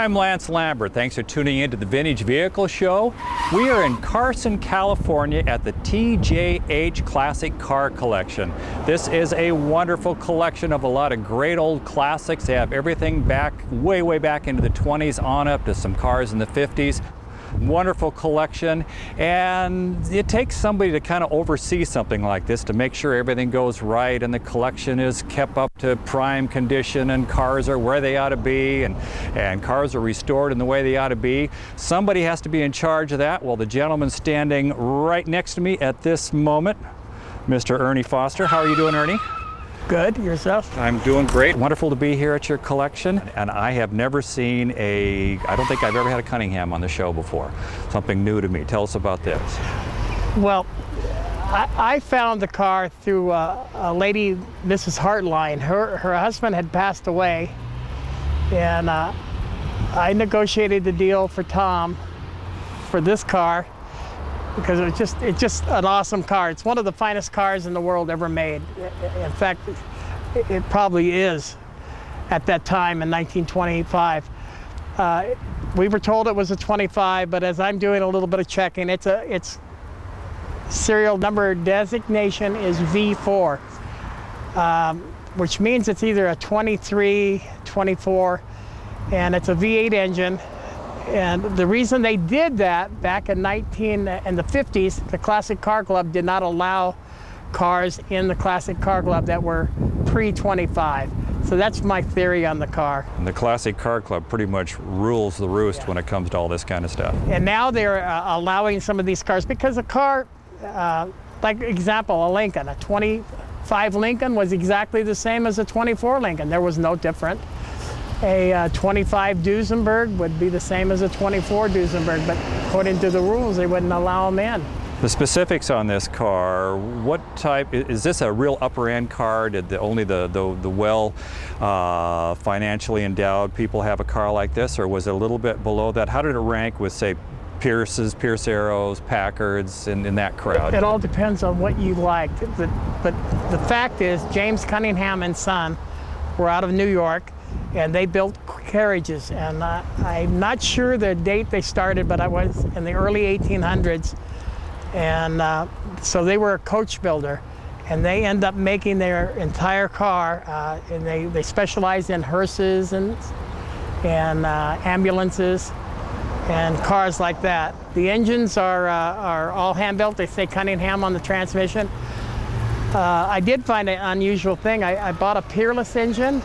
I'm Lance Lambert. Thanks for tuning in to the Vintage Vehicle Show. We are in Carson, California at the TJH Classic Car Collection. This is a wonderful collection of a lot of great old classics. They have everything back, way back into the 20s on up to some cars in the 50s. Wonderful collection, and it takes somebody to kind of oversee something like this to make sure everything goes right and the collection is kept up to prime condition and cars are where they ought to be and cars are restored in the way they ought to be. Somebody has to be in charge of that. Well, the gentleman standing right next to me at this moment, Mr. Ernie Foster. How are you doing, Ernie? Good. Yourself? I'm doing great. Wonderful to be here at your collection. And I have never seen I don't think I've ever had a Cunningham on the show before. Something new to me. Tell us about this. Well, I found the car through a lady, Mrs. Hartline. Her husband had passed away, and I negotiated the deal for Tom for this car because it's just an awesome car. It's one of the finest cars in the world ever made. In fact, it probably is at that time in 1925. We were told it was a 25, but as I'm doing a little bit of checking, its serial number designation is V4, which means it's either a 23, 24, and it's a V8 engine. And the reason they did that back in the 50s, the Classic Car Club did not allow cars in the Classic Car Club that were pre-25. So that's my theory on the car. And the Classic Car Club pretty much rules the roost when it comes to all this kind of stuff. And now they're allowing some of these cars because a car, like example, a Lincoln, a 25 Lincoln was exactly the same as a 24 Lincoln. There was no different. A 25 Duesenberg would be the same as a 24 Duesenberg, but according to the rules, they wouldn't allow them in. The specifics on this car, what type, is this a real upper end car? Did only the well financially endowed people have a car like this, or was it a little bit below that? How did it rank with, say, Pierce's, Pierce Arrows, Packards in that crowd? It all depends on what you liked, but the fact is James Cunningham and Son were out of New York, and they built carriages, and I'm not sure the date they started, but I was in the early 1800s, and so they were a coach builder, and they end up making their entire car, and they specialized in hearses and ambulances and cars like that. The engines are all hand-built. They say Cunningham on the transmission. I did find an unusual thing. I bought a Peerless engine,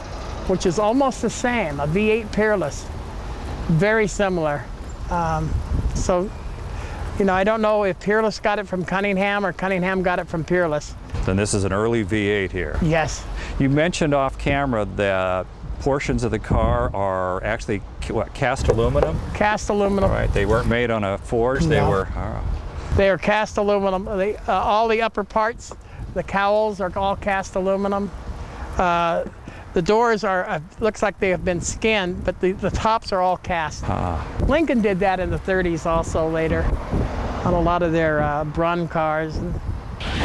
which is almost the same, a V8 Peerless, very similar. So, you know, I don't know if Peerless got it from Cunningham or Cunningham got it from Peerless. Then this is an early V8 here. Yes. You mentioned off camera that portions of the car are actually, what, cast aluminum? Cast aluminum. All right, they weren't made on a forge, No. they were... They are cast aluminum. All the upper parts, the cowls are all cast aluminum. The doors are, looks like they have been skinned, but the tops are all cast. Lincoln did that in the 30s also later on a lot of their Brun cars.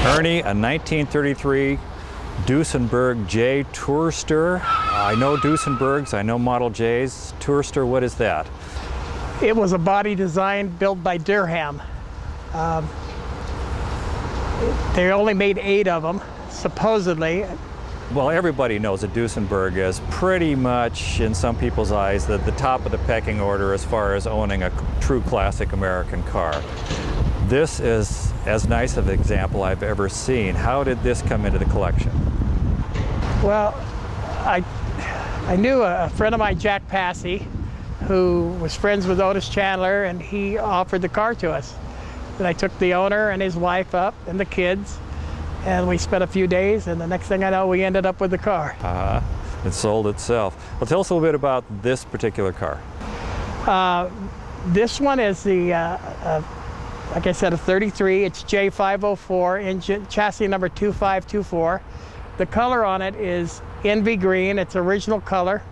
Ernie, a 1933 Duesenberg J Tourster. I know Duesenbergs, I know Model Js. Tourster, what is that? It was a body design built by Durham. They only made 8 of them, supposedly. Well, everybody knows that Duesenberg is pretty much, in some people's eyes, the top of the pecking order as far as owning a true classic American car. This is as nice of an example I've ever seen. How did this come into the collection? Well, I knew a friend of mine, Jack Passy, who was friends with Otis Chandler, and he offered the car to us. And I took the owner and his wife up and the kids, and we spent a few days, and the next thing I know, we ended up with the car. It sold itself. Well, tell us a little bit about this particular car. This one is the, like I said, a 33. It's J504 engine, chassis number 2524. The color on it is Envy Green. It's original color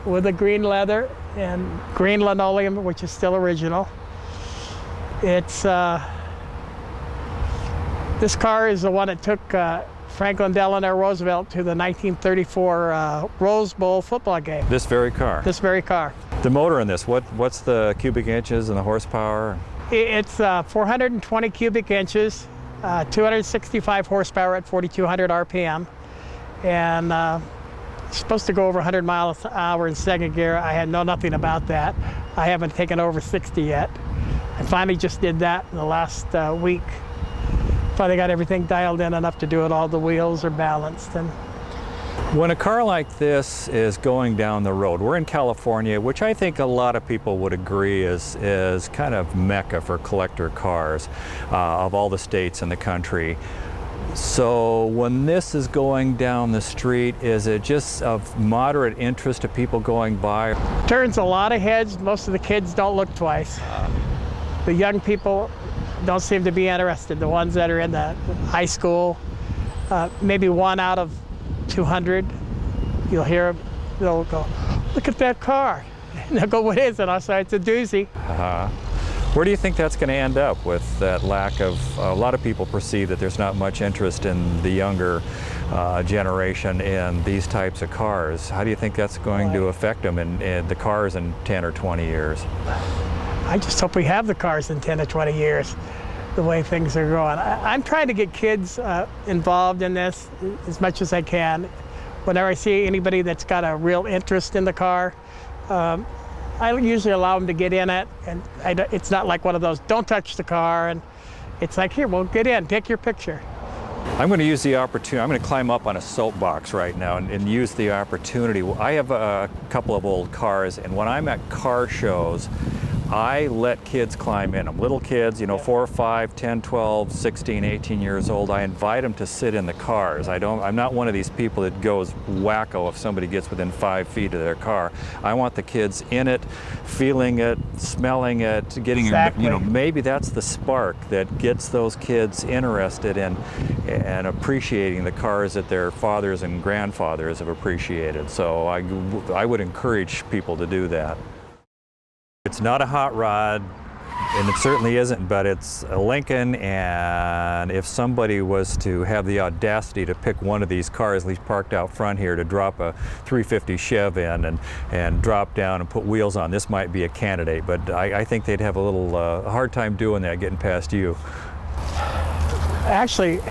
with a green leather and green linoleum, which is still original. It's this car is the one that took Franklin Delano Roosevelt to the 1934 Rose Bowl football game. This very car? This very car. The motor in this, what's the cubic inches and the horsepower? It's 420 cubic inches, 265 horsepower at 4,200 RPM, and it's supposed to go over 100 miles an hour in second gear. I know nothing about that. I haven't taken over 60 yet. I finally just did that in the last week. Finally got everything dialed in enough to do it. All the wheels are balanced. And when a car like this is going down the road, we're in California, which I think a lot of people would agree is kind of mecca for collector cars of all the states in the country. So when this is going down the street, is it just of moderate interest to people going by? Turns a lot of heads. Most of the kids don't look twice. The young people don't seem to be interested. The ones that are in the high school, maybe one out of 200, you'll hear them, they'll go, look at that car. And they'll go, what is it? I'll say, it's a doozy. Where do you think that's going to end up with that lack of, a lot of people perceive that there's not much interest in the younger generation in these types of cars. How do you think that's going to affect them in the cars in 10 or 20 years? I just hope we have the cars in 10 or 20 years, the way things are going. I'm trying to get kids involved in this as much as I can. Whenever I see anybody that's got a real interest in the car, I usually allow them to get in it, and it's not like one of those, don't touch the car, and it's like, here, well, get in, take your picture. I'm going to use the opportunity, I'm going to climb up on a soapbox right now and use the opportunity. I have a couple of old cars, and when I'm at car shows, I let kids climb in them. Little kids, you know, 4, 5, 10, 12, 16, 18 years old. I invite them to sit in the cars. I'm not one of these people that goes wacko if somebody gets within 5 feet of their car. I want the kids in it, feeling it, smelling it, getting, exactly. You know, maybe that's the spark that gets those kids interested in and appreciating the cars that their fathers and grandfathers have appreciated. So I would encourage people to do that. It's not a hot rod, and it certainly isn't, but it's a Lincoln, and if somebody was to have the audacity to pick one of these cars, at least parked out front here, to drop a 350 Chev in and drop down and put wheels on, this might be a candidate, but I think they'd have a little hard time doing that, getting past you. Actually,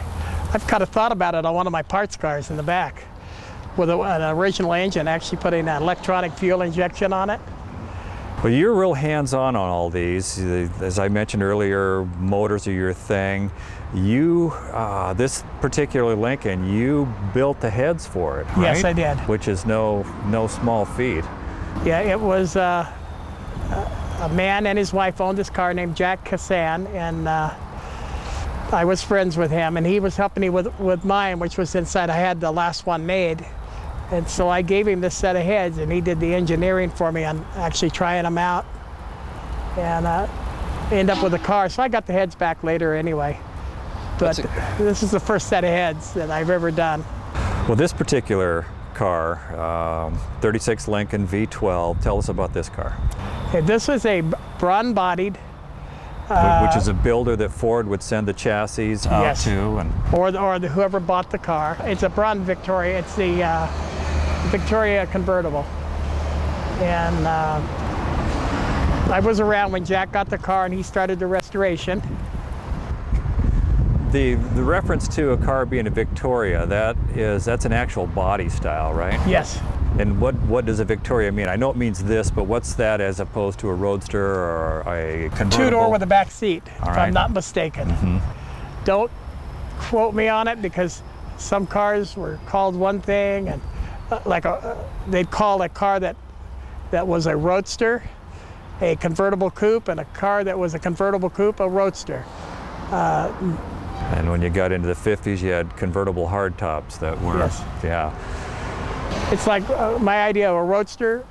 I've kind of thought about it on one of my parts cars in the back with an original engine, actually putting an electronic fuel injection on it. Well, you're real hands-on on all these. As I mentioned earlier, motors are your thing. You, this particular Lincoln, you built the heads for it, right? Yes, I did. Which is no small feat. Yeah, it was a man and his wife owned this car named Jack Carson, and I was friends with him, and he was helping me with mine, which was inside. I had the last one made. And so I gave him this set of heads, and he did the engineering for me on actually trying them out, and end up with a car. So I got the heads back later anyway. But this is the first set of heads that I've ever done. Well, this particular car, 36 Lincoln V12, tell us about this car. Okay, this was a brawn-bodied. Which is a builder that Ford would send the chassis out yes. to. Or whoever bought the car. It's a Braun Victoria. It's the Victoria convertible. And I was around when Jack got the car and he started the restoration. The reference to a car being a Victoria, that's an actual body style, right? Yes. And what does a Victoria mean? I know it means this, but what's that as opposed to a Roadster or a convertible? Two-door with a back seat, All if right. I'm not mistaken. Mm-hmm. Don't quote me on it, because some cars were called one thing, and they'd call a car that was a Roadster a convertible coupe, and a car that was a convertible coupe a Roadster. And when you got into the 50s, you had convertible hardtops that were, yes. Yeah. It's like my idea of a Roadster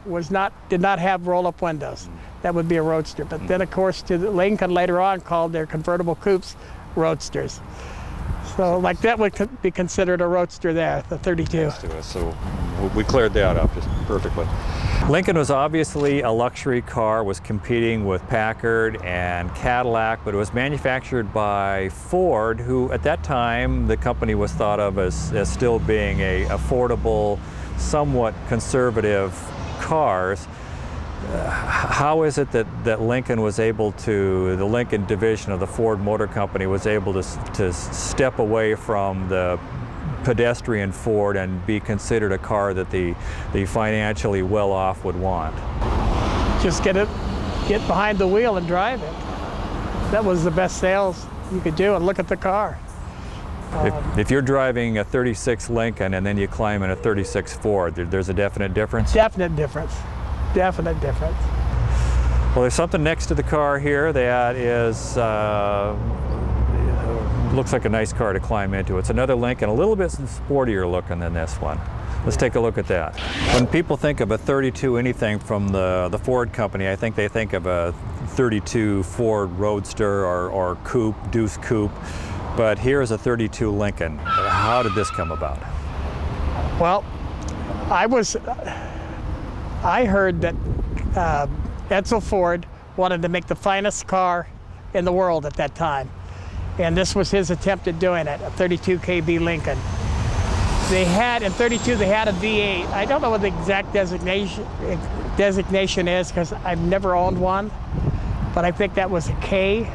did not have roll-up windows. That would be a Roadster. But then, of course, Lincoln later on called their convertible coupes Roadsters. So, like, that would be considered a Roadster there, the 32. So we cleared that up just perfectly. Lincoln was obviously a luxury car, was competing with Packard and Cadillac, but it was manufactured by Ford, who at that time the company was thought of as still being a affordable, somewhat conservative cars. How is it that Lincoln was able to, the Lincoln division of the Ford Motor Company was able to step away from the pedestrian Ford and be considered a car that the financially well-off would want? Just get behind the wheel and drive it. That was the best sales you could do, and look at the car. If you're driving a 36 Lincoln and then you climb in a 36 Ford, there's a definite difference? Definite difference. Definite difference. Well, there's something next to the car here that is, looks like a nice car to climb into. It's another Lincoln, a little bit sportier looking than this one. Let's take a look at that. When people think of a 32 anything from the Ford company, I think they think of a 32 Ford Roadster or Coupe, Deuce Coupe. But here's a 32 Lincoln. How did this come about? Well, I heard that Edsel Ford wanted to make the finest car in the world at that time. And this was his attempt at doing it, a 32 KB Lincoln. They had, in 32, they had a V8. I don't know what the exact designation is because I've never owned one, but I think that was a K,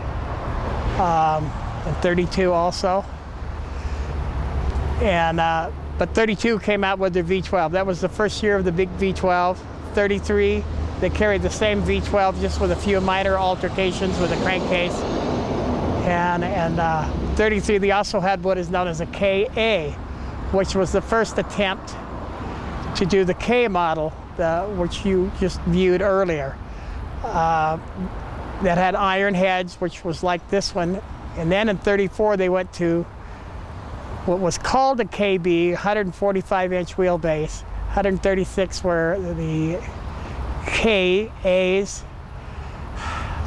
and 32 also. And, but 32 came out with their V12. That was the first year of the big V12. 33, they carried the same V12 just with a few minor altercations with a crankcase. And 33, they also had what is known as a KA, which was the first attempt to do the K model, which you just viewed earlier. That had iron heads, which was like this one. And then in 34, they went to what was called a KB, 145-inch wheelbase. 136 were the KAs.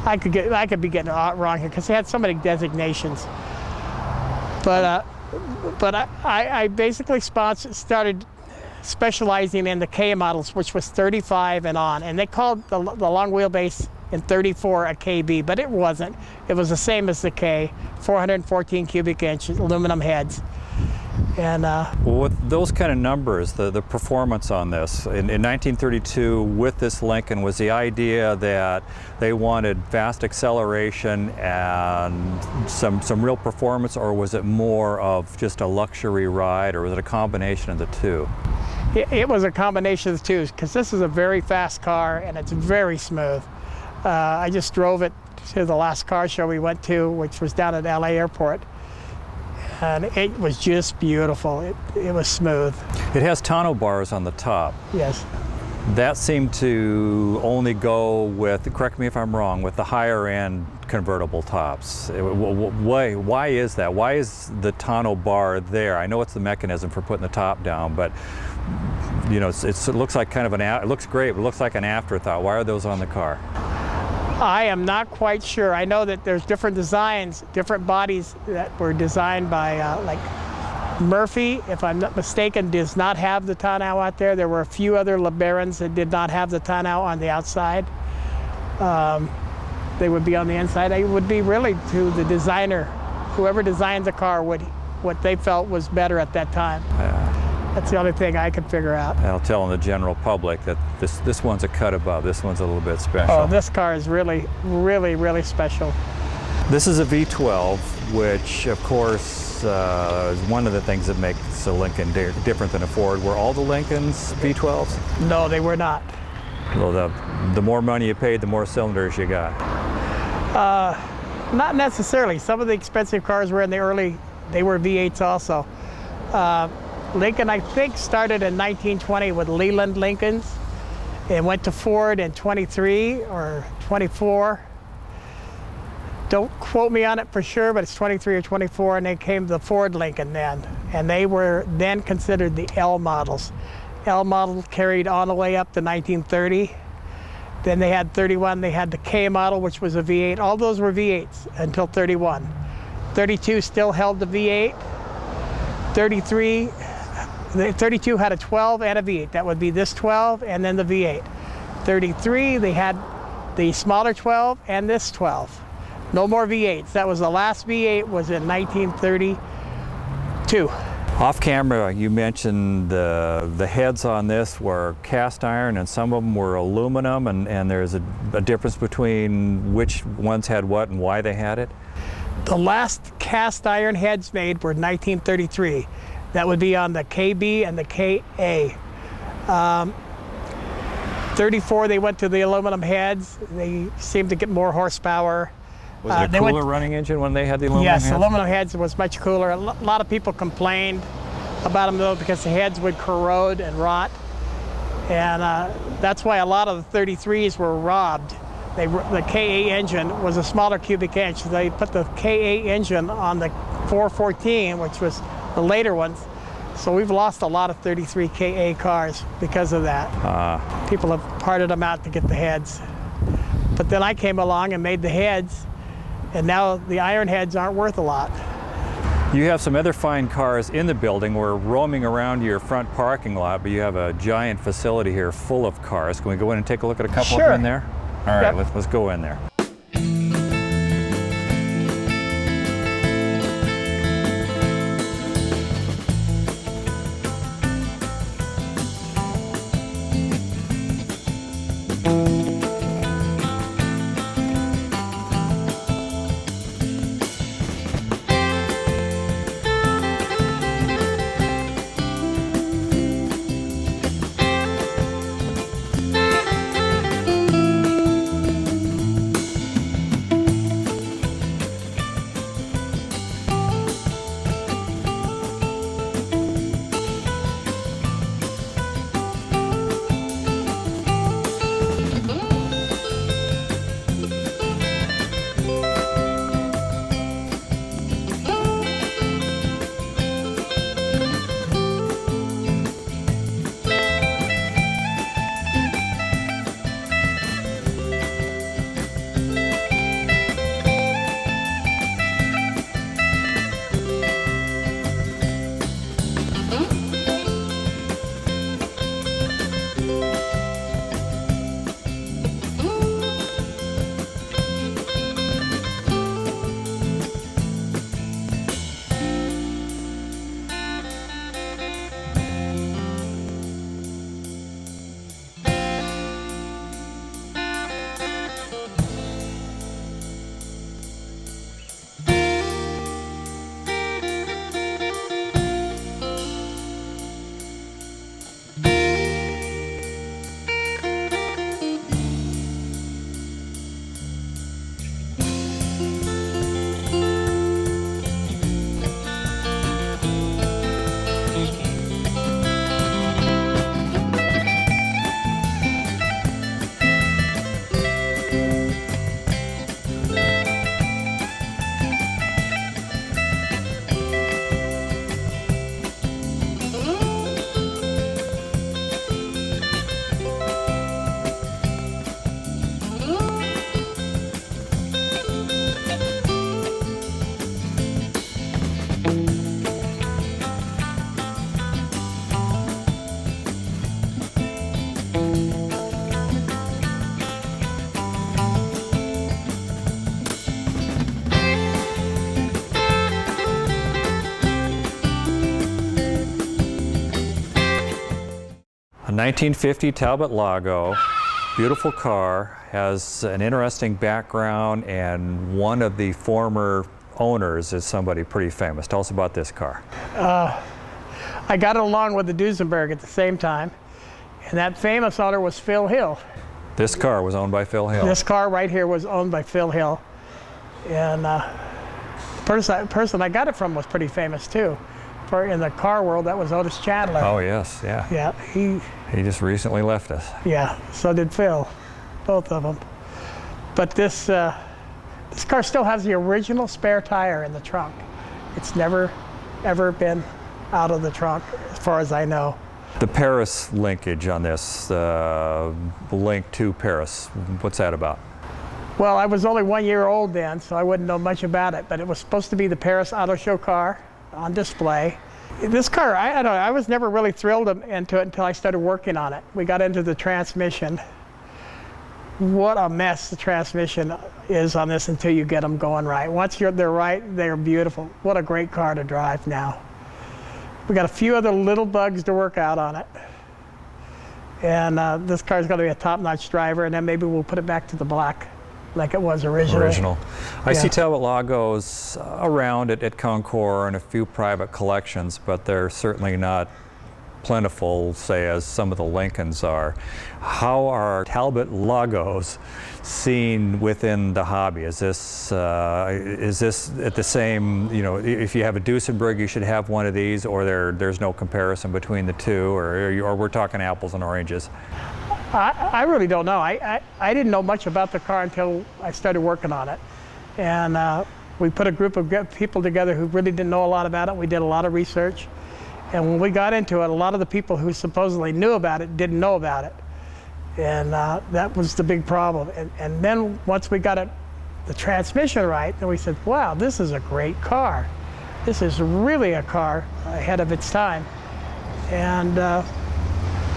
I could be getting it wrong here because they had so many designations. But I basically started specializing in the K models, which was 35 and on, and they called the long wheelbase in 34 a KB, but it wasn't. It was the same as the K, 414 cubic inch aluminum heads. And well, with those kind of numbers, the performance on this, in 1932 with this Lincoln, was the idea that they wanted fast acceleration and some real performance, or was it more of just a luxury ride, or was it a combination of the two? It was a combination of the two, because this is a very fast car and it's very smooth. I just drove it to the last car show we went to, which was down at LA Airport. And it was just beautiful. It was smooth. It has tonneau bars on the top. Yes. That seemed to only go with, correct me if I'm wrong, with the higher end convertible tops. Why is that? Why is the tonneau bar there? I know it's the mechanism for putting the top down, but you know, it looks like kind of it looks great, but it looks like an afterthought. Why are those on the car? I am not quite sure. I know that there's different designs, different bodies that were designed by, like Murphy, if I'm not mistaken, does not have the tonneau out there. There were a few other LeBarons that did not have the tonneau on the outside. They would be on the inside. It would be really to the designer, whoever designed the car, what they felt was better at that time. That's the only thing I could figure out. I'll tell the general public that this one's a cut above. This one's a little bit special. Oh, this car is really, really, really special. This is a V12, which of course is one of the things that makes a Lincoln different than a Ford. Were all the Lincolns V12s? No, they were not. Well, the more money you paid, the more cylinders you got. Not necessarily. Some of the expensive cars were in the early, they were V8s also. Lincoln, I think, started in 1920 with Leland Lincolns and went to Ford in 23 or 24. Don't quote me on it for sure, but it's 23 or 24, and they came to the Ford Lincoln then. And they were then considered the L models. L model carried all the way up to 1930. Then they had 31, they had the K model, which was a V8. All those were V8s until 31. 32 still held the V8. 33, the 32 had a 12 and a V8. That would be this 12 and then the V8. 33, they had the smaller 12 and this 12. No more V8s. That was the last V8 was in 1932. Off camera, you mentioned the heads on this were cast iron and some of them were aluminum, and there's a difference between which ones had what and why they had it? The last cast iron heads made were 1933. That would be on the KB and the KA. 34, they went to the aluminum heads. They seemed to get more horsepower. Was it a cooler running engine when they had the aluminum heads? Yes, aluminum heads was much cooler. A lot of people complained about them though because the heads would corrode and rot. And that's why a lot of the 33s were robbed. The KA engine was a smaller cubic inch. So they put the KA engine on the 414, which was the later ones. So we've lost a lot of 33 KA cars because of that. People have parted them out to get the heads. But then I came along and made the heads, and now the iron heads aren't worth a lot. You have some other fine cars in the building. We're roaming around your front parking lot, but you have a giant facility here full of cars. Can we go in and take a look at a couple of them in there? All right, Yep. let's go in there. A 1950 Talbot Lago, beautiful car, has an interesting background, and one of the former owners is somebody pretty famous. Tell us about this car. I got it along with the Duesenberg at the same time, and that famous owner was Phil Hill. This car was owned by Phil Hill. This car right here was owned by Phil Hill, and the person I got it from was pretty famous too. In the car world, that was Otis Chandler. Oh yes, yeah. Yeah, He just recently left us. yeah, so did Phil, both of them. But this car still has the original spare tire in the trunk. It's never, ever been out of the trunk, as far as I know. The Paris linkage on this, link to Paris, what's that about? Well, I was only 1 year old then, so I wouldn't know much about it, but it was supposed to be the Paris Auto Show car on display. This car, I don't know, I was never really thrilled into it until I started working on it. We got into the transmission. What a mess the transmission is on this until you get them going right. Once they're right, they're beautiful. What a great car to drive now. We got a few other little bugs to work out on it. And this car's going to be a top-notch driver, and then maybe we'll put it back to the black like it was originally. I see Talbot Lagos around at Concours and a few private collections, but they're certainly not plentiful, say, as some of the Lincolns are. How are Talbot Lagos seen within the hobby? Is this at the same, you know, if you have a Duesenberg, you should have one of these, or there's no comparison between the two, or we're talking apples and oranges? I really don't know. I didn't know much about the car until I started working on it. And we put a group of people together who really didn't know a lot about it. We did a lot of research. And when we got into it, a lot of the people who supposedly knew about it didn't know about it. And that was the big problem. And then once we got the transmission right, then we said, wow, this is a great car. This is really a car ahead of its time. And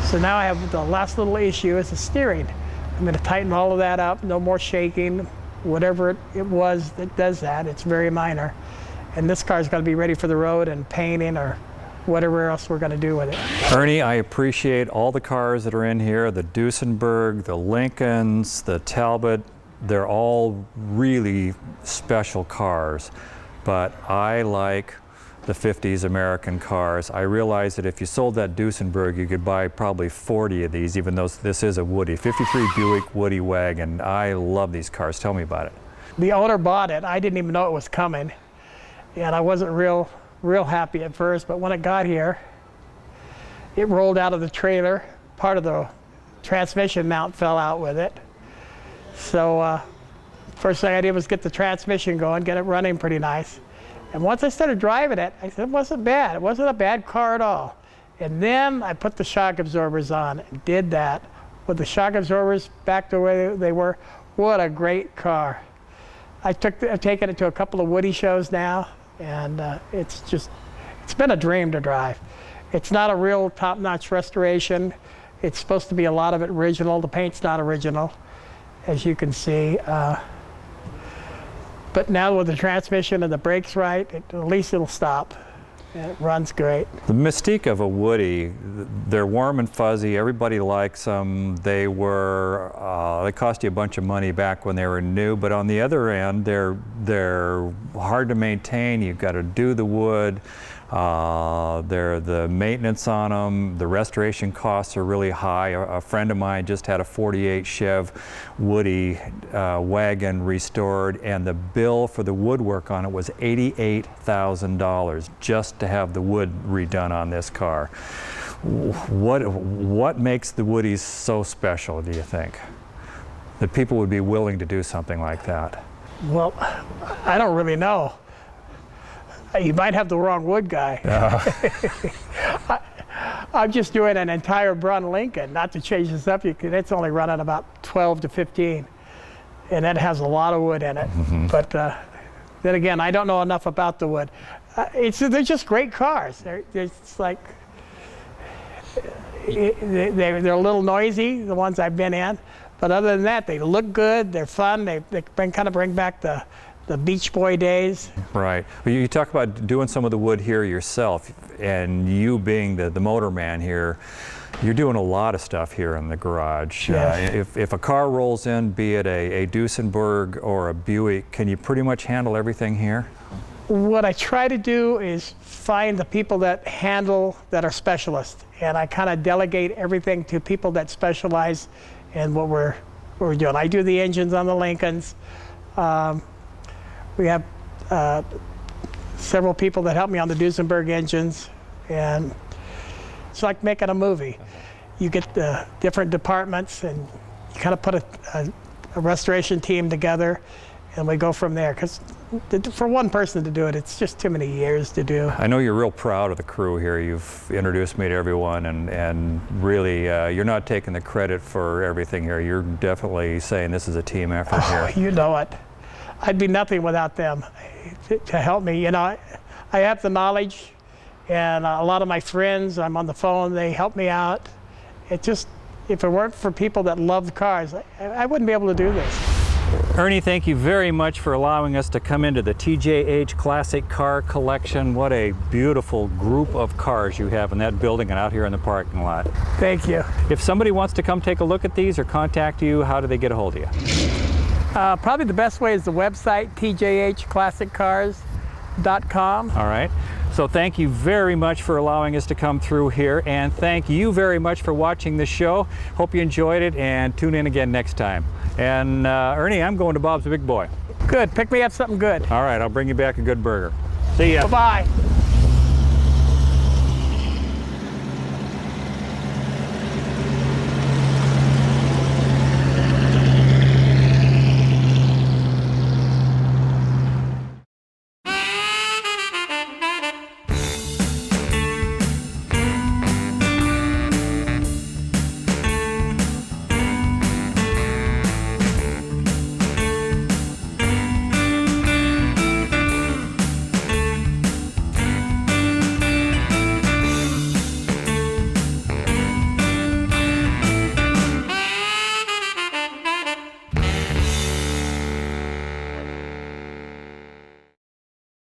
so now I have the last little issue is the steering. I'm going to tighten all of that up, no more shaking, whatever it was that does that, it's very minor. And this car's got to be ready for the road and painting or whatever else we're going to do with it. Ernie, I appreciate all the cars that are in here, the Duesenberg, the Lincolns, the Talbot. They're all really special cars, but I like the 50s American cars. I realized that if you sold that Duesenberg, you could buy probably 40 of these, even though this is a Woody. 53 Buick Woody wagon. I love these cars. Tell me about it. The owner bought it. I didn't even know it was coming, and I wasn't real happy at first, but when it got here, it rolled out of the trailer. Part of the transmission mount fell out with it. So first thing I did was get the transmission going, get it running pretty nice. And once I started driving it, I said it wasn't bad. It wasn't a bad car at all. And then I put the shock absorbers on and did that. With the shock absorbers back the way they were, what a great car. I've taken it to a couple of Woody shows now, and it's been a dream to drive. It's not a real top-notch restoration. It's supposed to be a lot of it original. The paint's not original, as you can see. But now with the transmission and the brakes right, at least it'll stop. And it runs great. The mystique of a Woody, they're warm and fuzzy. Everybody likes them. They cost you a bunch of money back when they were new, but on the other end, they're hard to maintain. You've got to do the wood. The maintenance on them, the restoration costs are really high. A friend of mine just had a 48 Chev Woody wagon restored, and the bill for the woodwork on it was $88,000 just to have the wood redone on this car. What makes the Woodies so special, do you think, that people would be willing to do something like that? Well, I don't really know. You might have the wrong wood guy. I'm just doing an entire Brun Lincoln, not to change this up. It's only running about 12 to 15, and it has a lot of wood in it. Mm-hmm. But then again, I don't know enough about the wood. They're just great cars. It's like they're a little noisy, the ones I've been in, but other than that, they look good. They're fun. They kind of bring back the Beach Boy days. Right. Well, you talk about doing some of the wood here yourself, and you being the motor man here, you're doing a lot of stuff here in the garage. Yes. If a car rolls in, be it a Duesenberg or a Buick, can you pretty much handle everything here? What I try to do is find the people that are specialists, and I kind of delegate everything to people that specialize in what we're doing. I do the engines on the Lincolns. We have several people that help me on the Duesenberg engines, and it's like making a movie. You get the different departments, and you kind of put a restoration team together, and we go from there. Because for one person to do it, it's just too many years to do. I know you're real proud of the crew here. You've introduced me to everyone, and really, you're not taking the credit for everything here. You're definitely saying this is a team effort here. You know it. I'd be nothing without them to help me. You know, I have the knowledge, and a lot of my friends, I'm on the phone, they help me out. It just, if it weren't for people that love cars, I wouldn't be able to do this. Ernie, thank you very much for allowing us to come into the TJH Classic Car Collection. What a beautiful group of cars you have in that building and out here in the parking lot. Thank you. If somebody wants to come take a look at these or contact you, how do they get a hold of you? Probably the best way is the website, tjhclassiccars.com. All right. So thank you very much for allowing us to come through here, and thank you very much for watching the show. Hope you enjoyed it, and tune in again next time. And Ernie, I'm going to Bob's Big Boy. Good. Pick me up something good. All right, I'll bring you back a good burger. See ya. Bye-bye.